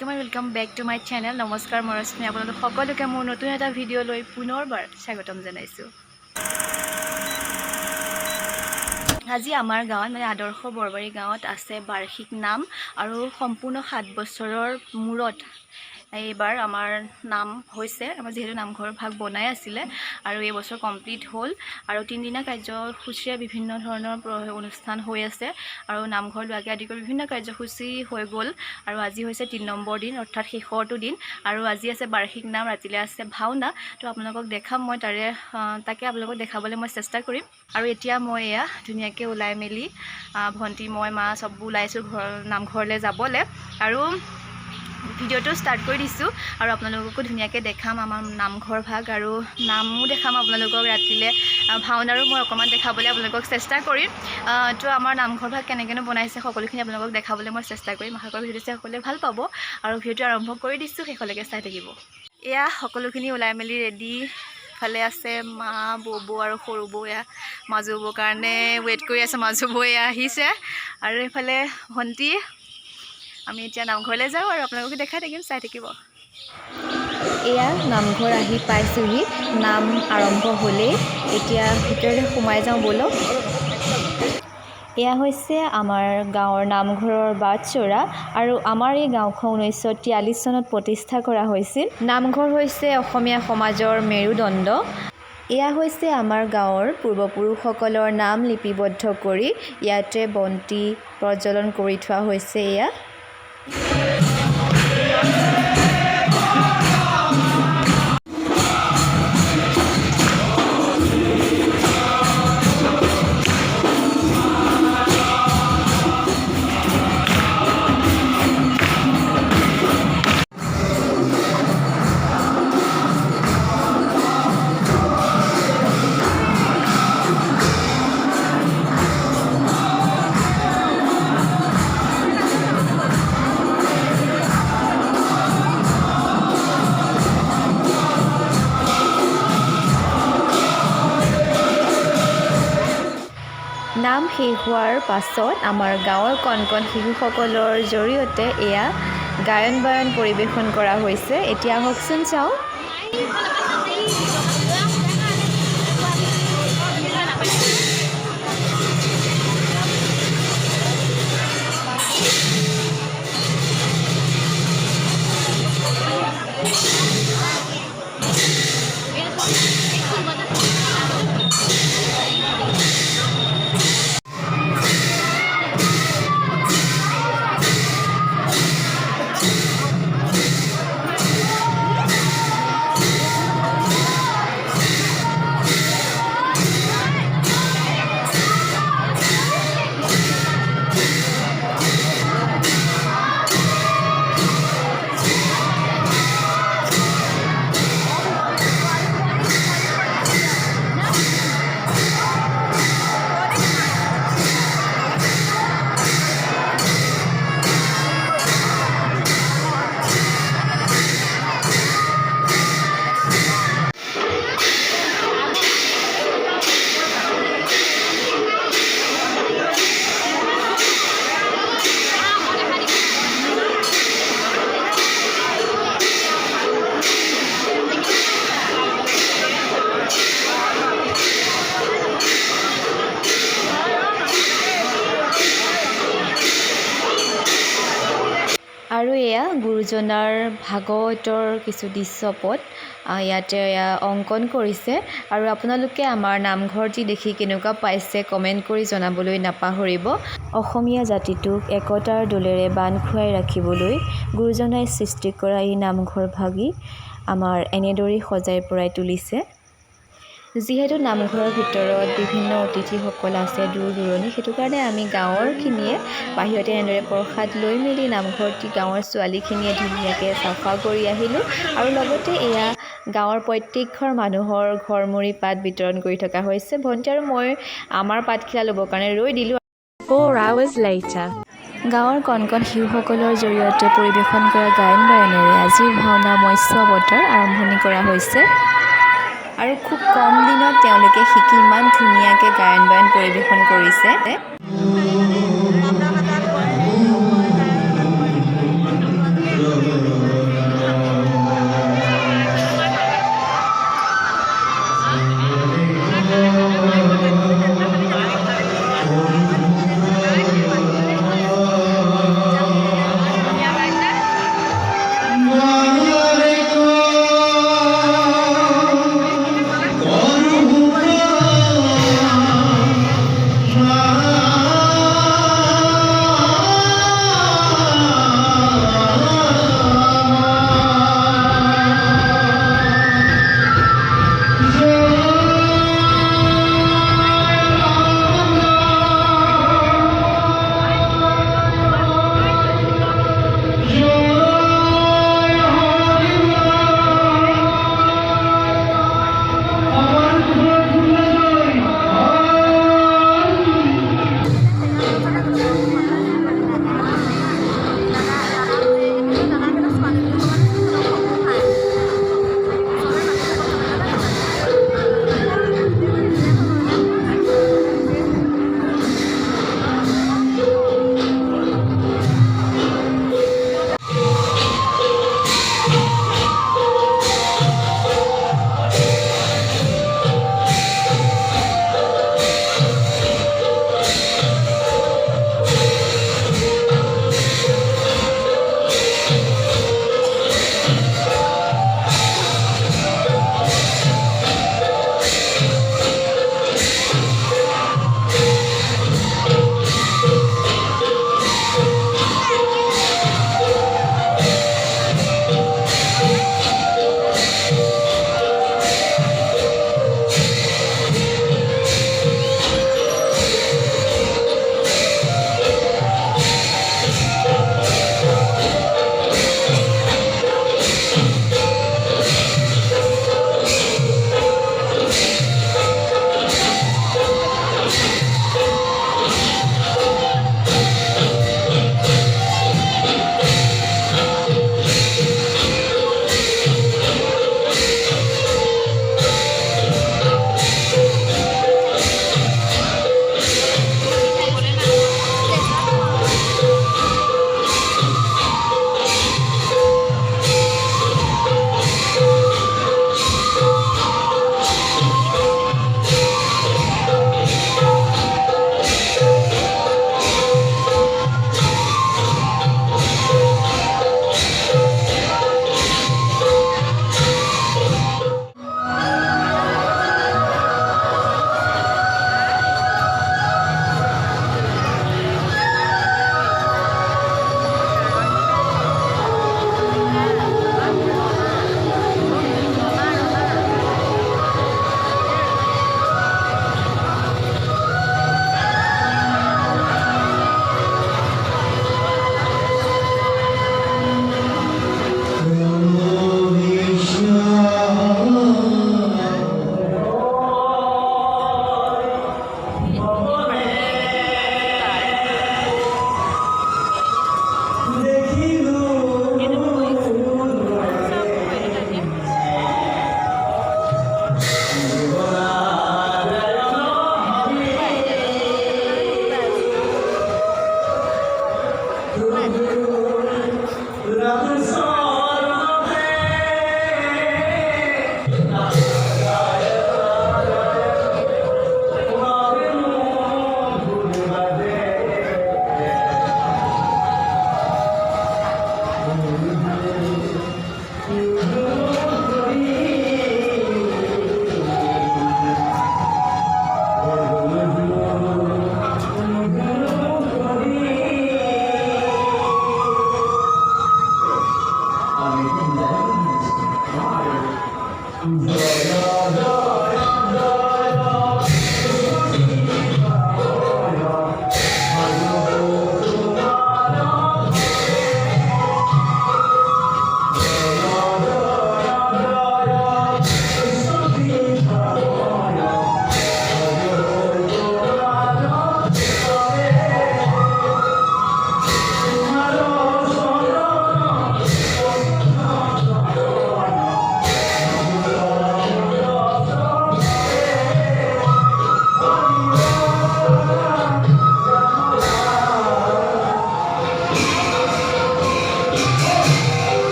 welcome back to my channel. নমস্কাৰ মই ৰশ্মি আপোনালোক সকলোকে মোৰ নতুন এটা ভিডিঅ' লৈ পুনৰবাৰ স্বাগতম জনাইছো। আজি আমাৰ গাঁৱত মানে আদৰ্শ বৰবাৰী গাঁৱত আছে বাৰ্ষিক নাম আৰু সম্পূৰ্ণ 7 বছৰৰ মূৰত এইবাৰ আমাৰ নাম হৈছে। আমাৰ যেহেতু নামঘৰ ভাগ বনাই আছিলে আৰু এই বছৰ কমপ্লিট হ'ল আৰু 3 দিনা কাৰ্যসূচীৰে বিভিন্ন ধৰণৰ অনুষ্ঠান হৈ আছে আৰু নামঘৰ লোৱাকে আদি কৰি বিভিন্ন কাৰ্যসূচী হৈ গ'ল আৰু আজি হৈছে 3 নম্বৰ দিন অৰ্থাৎ শেষৰটো দিন আৰু আজি আছে বাৰ্ষিক নাম, ৰাতিলে আছে ভাওনা। তো আপোনালোকক দেখাম মই তাকে আপোনালোকক দেখাবলৈ মই চেষ্টা কৰিম। আৰু এতিয়া মই এয়া ধুনীয়াকৈ ওলাই মেলি ভণ্টি মই মা সব ওলাইছোঁ নামঘৰলৈ যাবলৈ আৰু ভিডিঅ'টো ষ্টাৰ্ট কৰি দিছোঁ আৰু আপোনালোককো ধুনীয়াকৈ দেখাম আমাৰ নামঘৰ ভাগ আৰু নামো দেখাম আপোনালোকক। ৰাতিলৈ ভাওনাৰো মই অকণমান দেখাবলৈ আপোনালোকক চেষ্টা কৰিম। তো আমাৰ নামঘৰ ভাগ কেনেকৈনো বনাইছে সকলোখিনি আপোনালোকক দেখাবলৈ মই চেষ্টা কৰিম। আশা কৰোঁ ভিডিঅ'টো সকলোৱে ভাল পাব আৰু ভিডিঅ'টো আৰম্ভ কৰি দিছোঁ, শেষলৈকে চাই থাকিব। এয়া সকলোখিনি ওলাই মেলি ৰেডি। ইফালে আছে মা বৌ আৰু সৰু বৌ, এয়া মাজু বৌৰ কাৰণে ৱেইট কৰি আছে। মাজু বৌ এয়া আহিছে আৰু এইফালে ভণ্টি। আমি এতিয়া নামঘৰলৈ যাওঁ আৰু আপোনালোকে দেখাই থাকিম, চাই থাকিব। এয়া নামঘৰ আহি পাইছোঁহি, নাম আৰম্ভ হ'লেই। এতিয়া ভিতৰলৈ সোমাই যাওঁ ব'লক। এয়া হৈছে আমাৰ গাঁৱৰ নামঘৰৰ বাটচ'ৰা আৰু আমাৰ এই গাঁওখন 1943 চনত প্ৰতিষ্ঠা কৰা হৈছিল। নামঘৰ হৈছে অসমীয়া সমাজৰ মেৰুদণ্ড। এয়া হৈছে আমাৰ গাঁৱৰ পূৰ্বপুৰুষসকলৰ নাম লিপিবদ্ধ কৰি ইয়াতে বন্তি প্ৰজ্বলন কৰি থোৱা হৈছে। এয়া নাম শেষ হোৱাৰ পাছত আমাৰ গাঁৱৰ কণ কণ শিশুসকলৰ জৰিয়তে এয়া গায়ন বায়ন পৰিৱেশন কৰা হৈছে। এতিয়া আহকচোন চাওঁ। আৰু এয়া গুৰুজনাৰ ভাগৱতৰ কিছু দৃশ্যপট ইয়াতে অংকন কৰিছে আৰু আপোনালোকে আমাৰ নামঘৰটি দেখি কেনেকুৱা পাইছে কমেণ্ট কৰি জনাবলৈ নাপাহৰিব। অসমীয়া জাতিটোক একতাৰ দোলেৰে বান্ধ খুৱাই ৰাখিবলৈ গুৰুজনাই সৃষ্টি কৰা এই নামঘৰ ভাগি আমাৰ এনেদৰেই সজাই পৰাই তুলিছে। যিহেতু নামঘৰৰ ভিতৰত বিভিন্ন অতিথিসকল আছে দূৰ দূৰণি, সেইটো কাৰণে আমি গাঁৱৰখিনিয়ে বাহিৰতে এনেদৰে প্ৰসাদ লৈ মেলি নামঘৰটি গাঁৱৰ ছোৱালীখিনিয়ে ধুনীয়াকৈ চাফা কৰি আহিলোঁ আৰু লগতে এয়া গাঁৱৰ প্ৰত্যেকঘৰ মানুহৰ ঘৰমুৰি পাত বিতৰণ কৰি থকা হৈছে। ভণ্টি আৰু মই আমাৰ পাতখিলা ল'বৰ কাৰণে ৰৈ দিলোঁ। 4 hours later গাঁৱৰ কণ কণ শিশুসকলৰ জৰিয়তে পৰিৱেশন কৰা গায়ন বায়নেৰে আজিৰ ভাওনা মৎস্য অৱতাৰ আৰম্ভণি কৰা হৈছে আৰু খুব কম দিনত তেওঁলোকে শিকি ইমান ধুনীয়াকৈ গায়ন বায়ন পৰিৱেশন কৰিছে।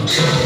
You